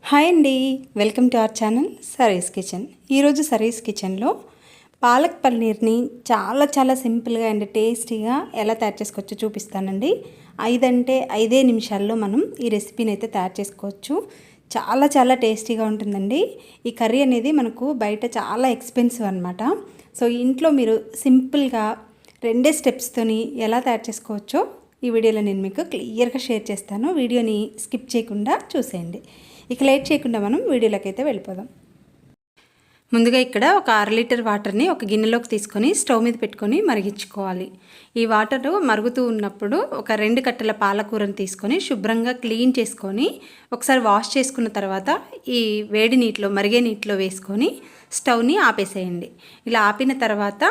Hi అండి, welcome to our channel Sari's kitchen. ఈరోజు సరీస్ కిచెన్లో పాలక్ పన్నీర్ని చాలా సింపుల్గా అండ్ టేస్టీగా ఎలా తయారు చేసుకోవచ్చో చూపిస్తానండి. 5 నిమిషాల్లో మనం ఈ రెసిపీని అయితే తయారు చేసుకోవచ్చు. చాలా టేస్టీగా ఉంటుందండి. ఈ కర్రీ అనేది మనకు బయట చాలా ఎక్స్పెన్సివ్ అనమాట. సో ఇంట్లో మీరు సింపుల్గా 2 స్టెప్స్తోని ఎలా తయారు చేసుకోవచ్చో ఈ వీడియోలో నేను మీకు క్లియర్గా షేర్ చేస్తాను. వీడియోని స్కిప్ చేయకుండా చూసేయండి. ఇక లేట్ చేయకుండా మనం వీడియోలోకి అయితే వెళ్ళిపోదాం. ముందుగా ఇక్కడ ఒక 1/2 లీటర్ వాటర్ని ఒక గిన్నెలోకి తీసుకొని స్టవ్ మీద పెట్టుకొని మరిగించుకోవాలి. ఈ వాటర్ మరుగుతూ ఉన్నప్పుడు ఒక 2 కట్టల పాలకూరను తీసుకొని శుభ్రంగా క్లీన్ చేసుకొని ఒకసారి వాష్ చేసుకున్న తర్వాత ఈ వేడి నీటిలో మరిగే నీటిలో వేసుకొని స్టవ్ని ఆపేసేయండి. ఇలా ఆపిన తర్వాత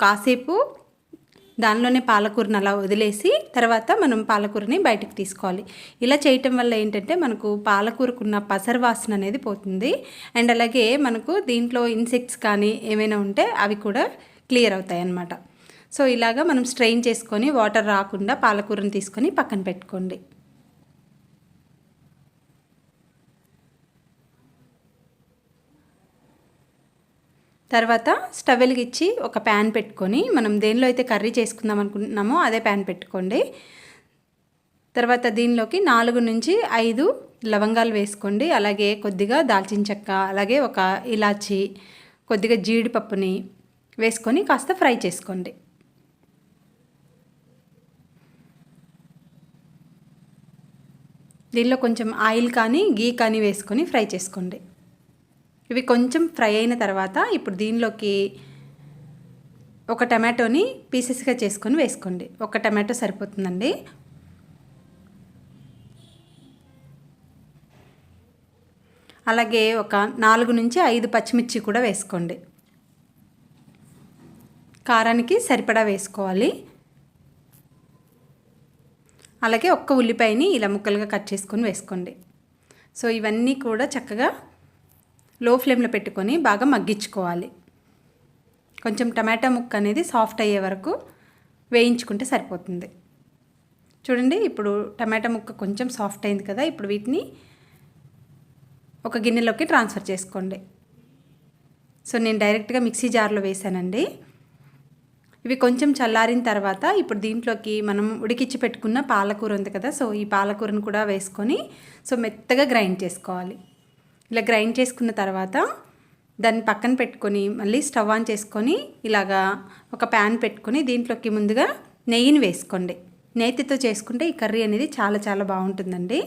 కాసేపు దానిలోనే పాలకూరని అలా వదిలేసి తర్వాత మనం పాలకూరని బయటకు తీసుకోవాలి. ఇలా చేయటం వల్ల ఏంటంటే మనకు పాలకూరకున్న పసరు వాసన అనేది పోతుంది. అండ్ అలాగే మనకు దీంట్లో ఇన్సెక్ట్స్ కానీ ఏమైనా ఉంటే అవి కూడా క్లియర్ అవుతాయి అన్నమాట. సో ఇలాగా మనం స్ట్రెయిన్ చేసుకొని వాటర్ రాకుండా పాలకూరని తీసుకొని పక్కన పెట్టుకోండి. తర్వాత స్టవ్ వెలిగించి ఒక ప్యాన్ పెట్టుకొని మనం దేనిలో అయితే కర్రీ చేసుకుందాం అనుకుంటున్నామో అదే ప్యాన్ పెట్టుకోండి. తర్వాత దీనిలోకి 4 నుంచి 5 లవంగాలు వేసుకోండి. అలాగే కొద్దిగా దాల్చిన చెక్క, అలాగే ఒక ఇలాచి, కొద్దిగా జీడిపప్పుని వేసుకొని కాస్త ఫ్రై చేసుకోండి. దీనిలో కొంచెం ఆయిల్ కానీ గీ కానీ వేసుకొని ఫ్రై చేసుకోండి. ఇవి కొంచెం ఫ్రై అయిన తర్వాత ఇప్పుడు దీనిలోకి ఒక టమాటోని పీసెస్గా చేసుకొని వేసుకోండి. ఒక టమాటో సరిపోతుందండి. అలాగే ఒక 4 నుంచి 5 పచ్చిమిర్చి కూడా వేసుకోండి. కారానికి సరిపడా వేసుకోవాలి. అలాగే ఒక్క ఉల్లిపాయని ఇలా ముక్కలుగా కట్ చేసుకొని వేసుకోండి. సో ఇవన్నీ కూడా చక్కగా లో ఫ్లేమ్లో పెట్టుకొని బాగా మగ్గించుకోవాలి. కొంచెం టమాటా ముక్క అనేది సాఫ్ట్ అయ్యే వరకు వేయించుకుంటే సరిపోతుంది. చూడండి, ఇప్పుడు టమాటా ముక్క కొంచెం సాఫ్ట్ అయింది కదా. ఇప్పుడు వీటిని ఒక గిన్నెలోకి ట్రాన్స్ఫర్ చేసుకోండి. సో నేను డైరెక్ట్గా మిక్సీ జార్లో వేసానండి. ఇవి కొంచెం చల్లారిన తర్వాత ఇప్పుడు దీంట్లోకి మనం ఉడికించి పెట్టుకున్న పాలకూర ఉంది కదా. సో ఈ పాలకూరను కూడా వేసుకొని మెత్తగా గ్రైండ్ చేసుకోవాలి. ఇలా గ్రైండ్ చేసుకున్న తర్వాత దాన్ని పక్కన పెట్టుకొని మళ్ళీ స్టవ్ ఆన్ చేసుకొని ఇలాగా ఒక ప్యాన్ పెట్టుకొని దీంట్లోకి ముందుగా నెయ్యిని వేసుకోండి. నెయ్యితో చేసుకుంటే ఈ కర్రీ అనేది చాలా బాగుంటుందండి.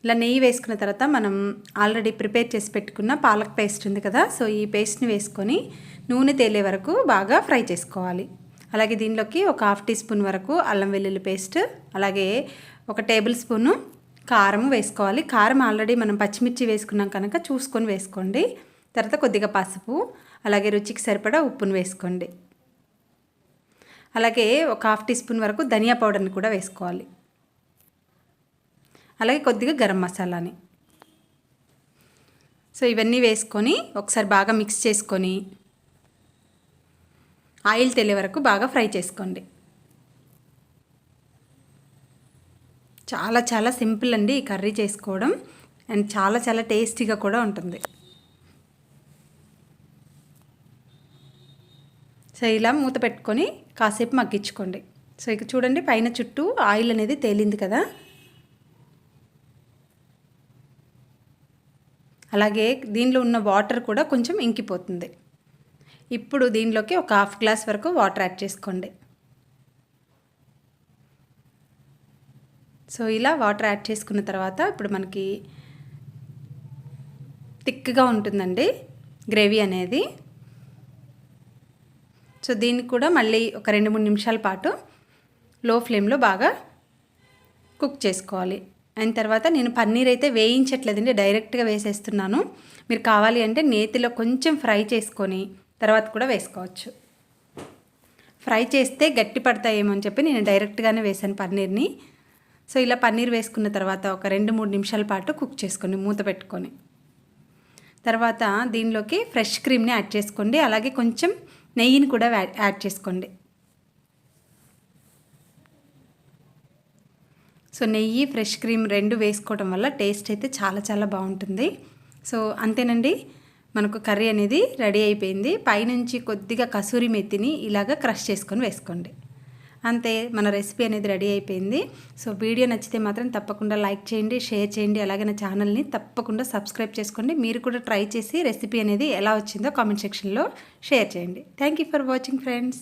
ఇలా నెయ్యి వేసుకున్న తర్వాత మనం ఆల్రెడీ ప్రిపేర్ చేసి పెట్టుకున్న పాలక్ పేస్ట్ ఉంది కదా. సో ఈ పేస్ట్ని వేసుకొని నూనె తేలే వరకు బాగా ఫ్రై చేసుకోవాలి. అలాగే దీనిలోకి ఒక 1/2 టీ స్పూన్ వరకు అల్లం వెల్లుల్లి పేస్ట్, అలాగే 1 టేబుల్ స్పూను కారం వేసుకోవాలి. కారం ఆల్రెడీ మనం పచ్చిమిర్చి వేసుకున్నాం కనుక చూసుకొని వేసుకోండి. తర్వాత కొద్దిగా పసుపు, అలాగే రుచికి సరిపడా ఉప్పును వేసుకోండి. అలాగే ఒక 1/2 టీ స్పూన్ వరకు ధనియా పౌడర్ని కూడా వేసుకోవాలి. అలాగే కొద్దిగా గరం మసాలాని. సో ఇవన్నీ వేసుకొని ఒకసారి బాగా మిక్స్ చేసుకొని ఆయిల్ తేలే వరకు బాగా ఫ్రై చేసుకోండి. చాలా సింపుల్ అండి ఈ కర్రీ చేసుకోవడం. అండ్ చాలా టేస్టీగా కూడా ఉంటుంది. సో ఇలా మూత పెట్టుకొని కాసేపు మగ్గించుకోండి. సో ఇక చూడండి, పైన చుట్టూ ఆయిల్ అనేది తేలింది కదా. అలాగే దీనిలో ఉన్న వాటర్ కూడా కొంచెం ఇంకిపోతుంది. ఇప్పుడు దీనిలోకి ఒక 1/2 గ్లాస్ వరకు వాటర్ యాడ్ చేసుకోండి. సో ఇలా వాటర్ యాడ్ చేసుకున్న తర్వాత ఇప్పుడు మనకి థిక్గా ఉంటుందండి గ్రేవీ అనేది. సో దీనికి కూడా మళ్ళీ ఒక 2-3 నిమిషాల పాటు లో ఫ్లేమ్లో బాగా కుక్ చేసుకోవాలి. అయిన తర్వాత నేను పన్నీర్ అయితే వేయించట్లేదండి, డైరెక్ట్గా వేసేస్తున్నాను. మీరు కావాలి అంటే నేతిలో కొంచెం ఫ్రై చేసుకొని తర్వాత కూడా వేసుకోవచ్చు. ఫ్రై చేస్తే గట్టి పడతాయేమో అని చెప్పి నేను డైరెక్ట్గానే వేసాను పన్నీర్ని. సో ఇలా పన్నీర్ వేసుకున్న తర్వాత ఒక 2-3 నిమిషాల పాటు కుక్ చేసుకోండి మూత పెట్టుకొని. తర్వాత దీనిలోకి ఫ్రెష్ క్రీమ్ని యాడ్ చేసుకోండి. అలాగే కొంచెం నెయ్యిని కూడా యాడ్ చేసుకోండి. సో నెయ్యి ఫ్రెష్ క్రీమ్ రెండు వేసుకోవడం వల్ల టేస్ట్ అయితే చాలా చాలా బాగుంటుంది. సో అంతేనండి, మనకు కర్రీ అనేది రెడీ అయిపోయింది. పైనుంచి కొద్దిగా కసూరి మెత్తిని ఇలాగ క్రష్ చేసుకొని వేసుకోండి. అంతే, మన రెసిపీ అనేది రెడీ అయిపోయింది. సో వీడియో నచ్చితే మాత్రం తప్పకుండా లైక్ చేయండి, షేర్ చేయండి, అలాగే నా ఛానల్ని తప్పకుండా సబ్స్క్రైబ్ చేసుకోండి. మీరు కూడా ట్రై చేసి రెసిపీ అనేది ఎలా వచ్చిందో కామెంట్ సెక్షన్లో షేర్ చేయండి. Thank you for watching friends.